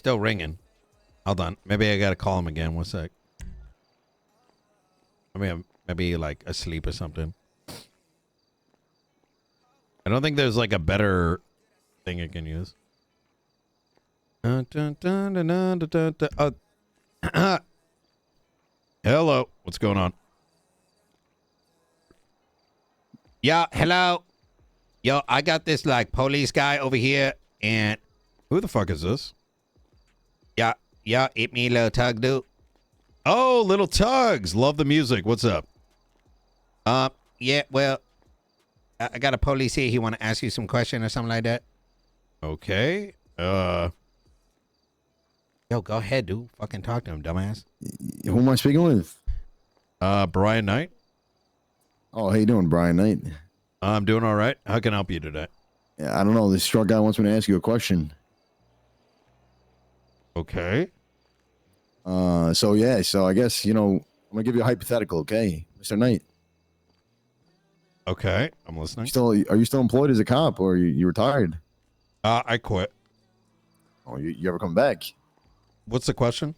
still ringing. Hold on. Maybe I gotta call him again. One sec. I mean, maybe like asleep or something. I don't think there's like a better thing I can use. Hello. What's going on? Yeah, hello. Yo, I got this like police guy over here, and who the fuck is this? Yeah, it me, little Tug, dude. Oh, little Tuggz. Love the music. What's up? Yeah, well, I got a police here. He want to ask you some question or something like that. Okay. Yo, go ahead, dude. Fucking talk to him, dumbass. Who am I speaking with? Brian Knight. Oh, how you doing, Brian Knight? I'm doing all right. How can I help you today? Yeah, I don't know. This short guy wants me to ask you a question. Okay. So I guess, I'm going to give you a hypothetical, okay? Mr. Knight. Okay, I'm listening. Are you still employed as a cop, or you retired? I quit. Oh, you ever come back? What's the question?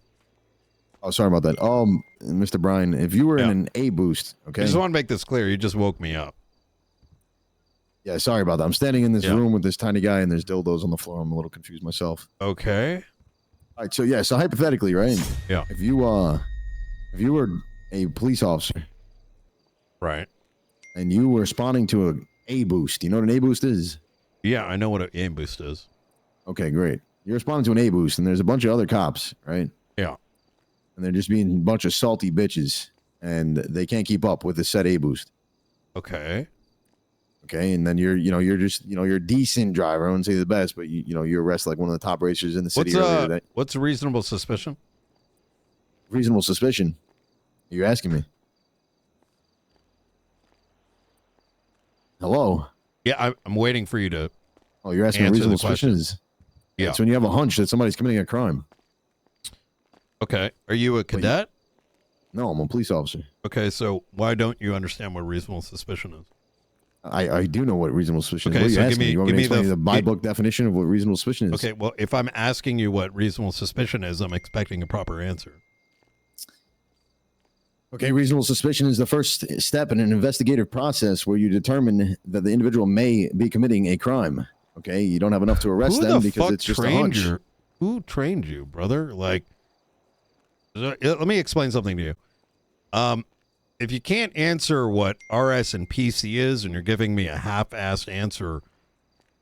Oh, sorry about that. Mr. Brian, if you were in an A boost, okay? I just want to make this clear. You just woke me up. Yeah, sorry about that. I'm standing in this room with this tiny guy, and there's dildos on the floor. I'm a little confused myself. Okay. All right, so hypothetically, right? Yeah. If you were a police officer, right, and you were responding to an A boost, you know what an A boost is? Yeah, I know what an A boost is. Okay, great. You're responding to an A boost, and there's a bunch of other cops, right? Yeah. And they're just being a bunch of salty bitches, and they can't keep up with the set A boost. Okay. Okay, and then you're a decent driver. I wouldn't say the best, but you arrest like one of the top racers in the city. What's a reasonable suspicion? Reasonable suspicion? Are you asking me? Hello? Yeah, I'm waiting for you to. Oh, you're asking what reasonable suspicion is? Yeah. It's when you have a hunch that somebody's committing a crime. Okay. Are you a cadet? No, I'm a police officer. Okay, so why don't you understand what reasonable suspicion is? I do know what reasonable suspicion is. Okay, What are you so asking me? You want me to explain the by book definition of what reasonable suspicion is? Okay, well, if I'm asking you what reasonable suspicion is, I'm expecting a proper answer. Okay, reasonable suspicion is the first step in an investigative process where you determine that the individual may be committing a crime. Okay, you don't have enough to arrest them because it's just a hunch. Who trained you, brother? Like, let me explain something to you. If you can't answer what RS and PC is and you're giving me a half-assed answer,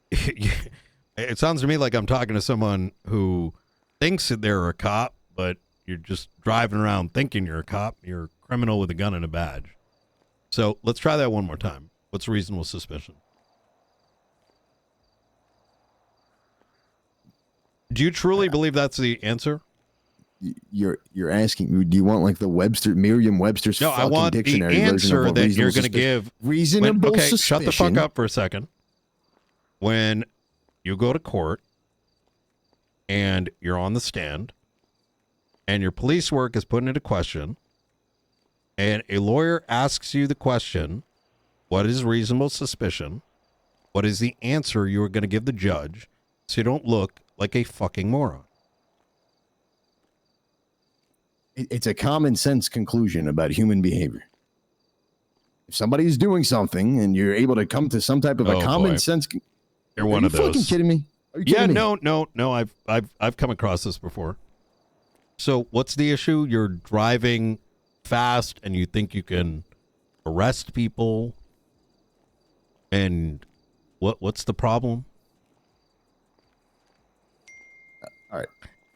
it sounds to me like I'm talking to someone who thinks that they're a cop, but you're just driving around thinking you're a cop. You're a criminal with a gun and a badge. So let's try that one more time. What's reasonable suspicion? Do you truly believe that's the answer? You're asking, do you want like the Merriam-Webster's fucking dictionary version of what answer that you're going to give. Reasonable suspicion. Shut the fuck up for a second. When you go to court and you're on the stand and your police work is put into question and a lawyer asks you the question, what is reasonable suspicion? What is the answer you are going to give the judge so you don't look like a fucking moron? It's a common sense conclusion about human behavior. If somebody's doing something and you're able to come to some type of a common sense, you're one of those. Are you fucking kidding me? Are you kidding me? No. I've come across this before. So what's the issue? You're driving fast and you think you can arrest people. And what's the problem? All right,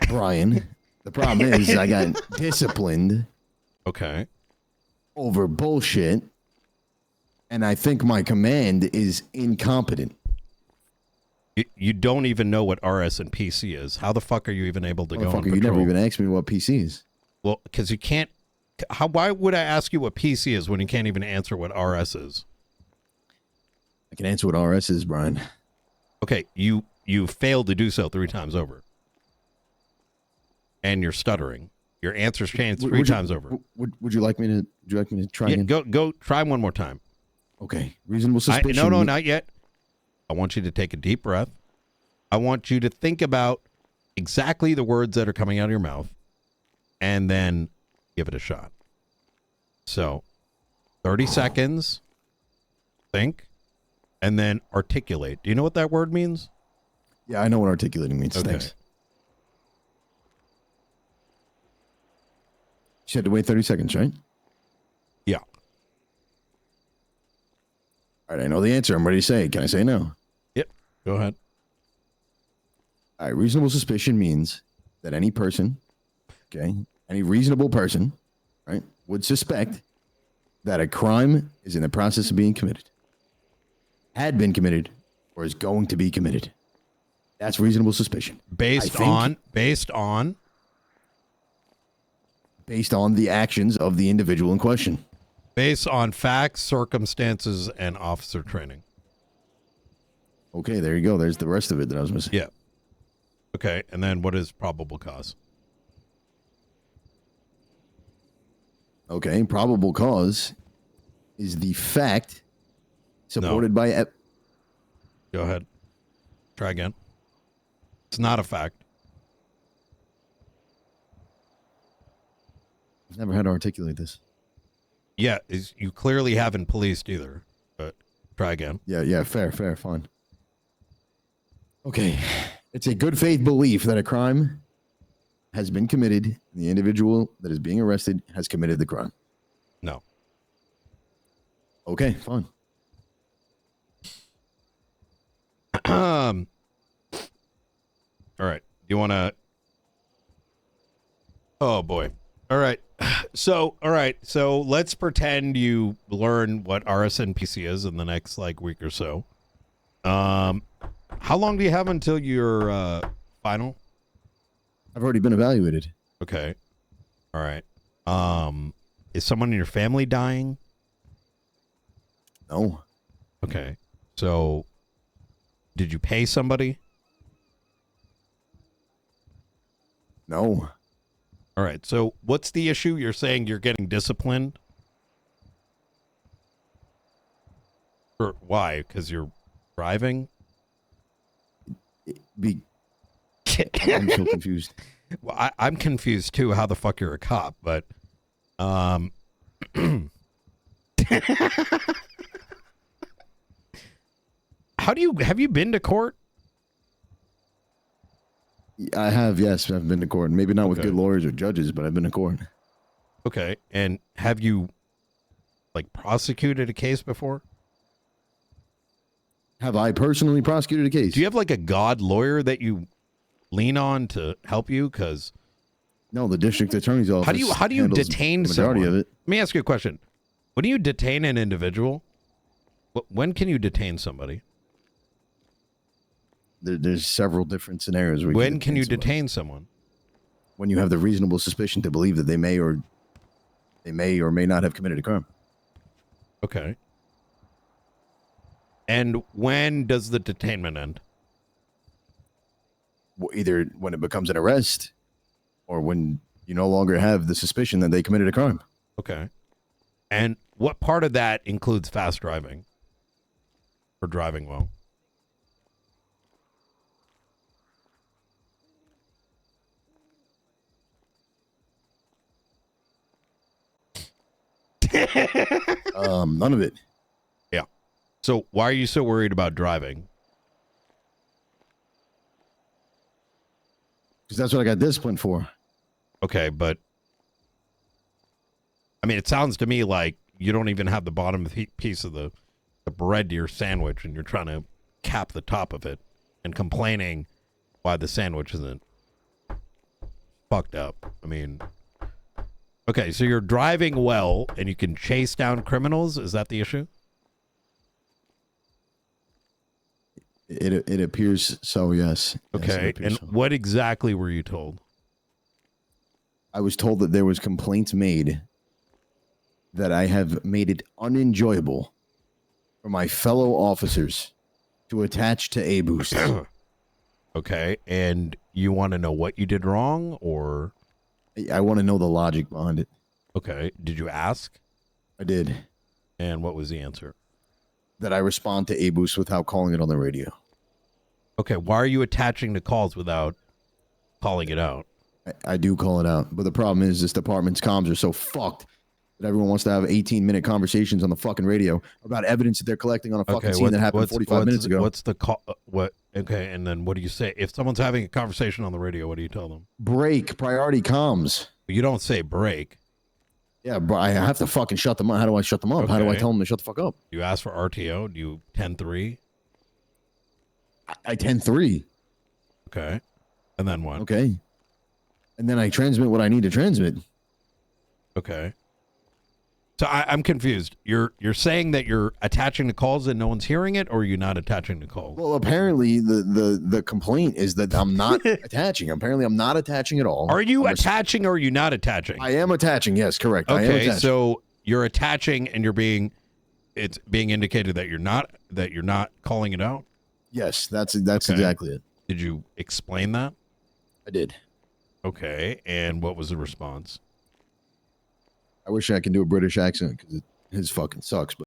Brian. The problem is I got disciplined. Okay. Over bullshit. And I think my command is incompetent. You don't even know what RS and PC is. How the fuck are you even able to go on patrol? You never even asked me what PC is. Well, because you can't. Why would I ask you what PC is when you can't even answer what RS is? I can answer what RS is, Brian. Okay, you failed to do so 3 times over. And you're stuttering. Your answer's changed 3 times over. Would you like me to try again? Go try one more time. Okay. Reasonable suspicion. No, not yet. I want you to take a deep breath. I want you to think about exactly the words that are coming out of your mouth, and then give it a shot. So 30 seconds, think, and then articulate. Do you know what that word means? Yeah, I know what articulating means. Okay. Thanks. You had to wait 30 seconds, right? Yeah. All right, I know the answer. I'm ready to say it. Can I say no? Yep. Go ahead. All right, reasonable suspicion means that any person, okay, any reasonable person, right, would suspect that a crime is in the process of being committed, had been committed, or is going to be committed. That's reasonable suspicion. Based on the actions of the individual in question. Based on facts, circumstances, and officer training. Okay, there you go. There's the rest of it that I was missing. Yeah. Okay, and then what is probable cause? Okay, probable cause is the fact supported by... Go ahead. Try again. It's not a fact. I've never had to articulate this. Yeah, you clearly haven't policed either, but try again. Yeah, fair, fine. Okay, it's a good faith belief that a crime has been committed and the individual that is being arrested has committed the crime. No. Okay, fine. All right. You want to... Oh, boy. All right. So let's pretend you learn what RSNPC is in the next, week or so. How long do you have until your final? I've already been evaluated. Okay. All right. Is someone in your family dying? No. Okay. So, did you pay somebody? No. All right. So, what's the issue? You're saying you're getting disciplined? Or why? Because you're driving? I'm so confused. Well, I'm confused too. How the fuck you're a cop? But, have you been to court? I have, yes. I've been to court. Maybe not with good lawyers or judges, but I've been to court. Okay. And have you, prosecuted a case before? Have I personally prosecuted a case? Do you have, a god lawyer that you lean on to help you? Because... No, the district attorney's office. How do you detain someone? Of it. Let me ask you a question. When do you detain an individual? When can you detain somebody? There's several different scenarios. When can you detain someone? When you have the reasonable suspicion to believe that they may or may not have committed a crime. Okay. And when does the detainment end? Well, either when it becomes an arrest or when you no longer have the suspicion that they committed a crime. Okay. And what part of that includes fast driving or driving well? None of it. Yeah. So why are you so worried about driving? Because that's what I got disciplined for. Okay, but I mean, it sounds to me like you don't even have the bottom piece of the bread to your sandwich, and you're trying to cap the top of it and complaining why the sandwich isn't fucked up. I mean, okay, so you're driving well and you can chase down criminals. Is that the issue? It appears so, yes. Okay, yes, and so. What exactly were you told? I was told that there was complaints made that I have made it unenjoyable for my fellow officers to attach to a boost. Okay, and you want to know what you did wrong, or? I want to know the logic behind it. Okay, did you ask? I did. And what was the answer? That I respond to a boost without calling it on the radio. Okay, why are you attaching to calls without calling it out. I do call it out, but the problem is this department's comms are so fucked that everyone wants to have 18-minute conversations on the fucking radio about evidence that they're collecting on a fucking scene that happened 45 minutes ago. What's the call? What? Okay, and then what do you say if someone's having a conversation on the radio? What do you tell them? Break priority comms. You don't say break. Yeah, but I have to fucking shut them up. How do I shut them up? Okay. How do I tell them to shut the fuck up? You ask for RTO. Do you 10-3? I 10-3. Okay, and then what? Okay, and then I transmit what I need to transmit. Okay. So I'm confused. You're saying that you're attaching the calls and no one's hearing it, or are you not attaching the calls? Well, apparently the complaint is that I'm not attaching. Apparently, I'm not attaching at all. Are you attaching or are you not attaching? I am attaching. Yes, correct. I am Okay, attaching. so you're attaching and it's being indicated that you're not calling it out? Yes, that's exactly it. Did you explain that? I did. Okay, and what was the response? I wish I could do a British accent because his fucking sucks. But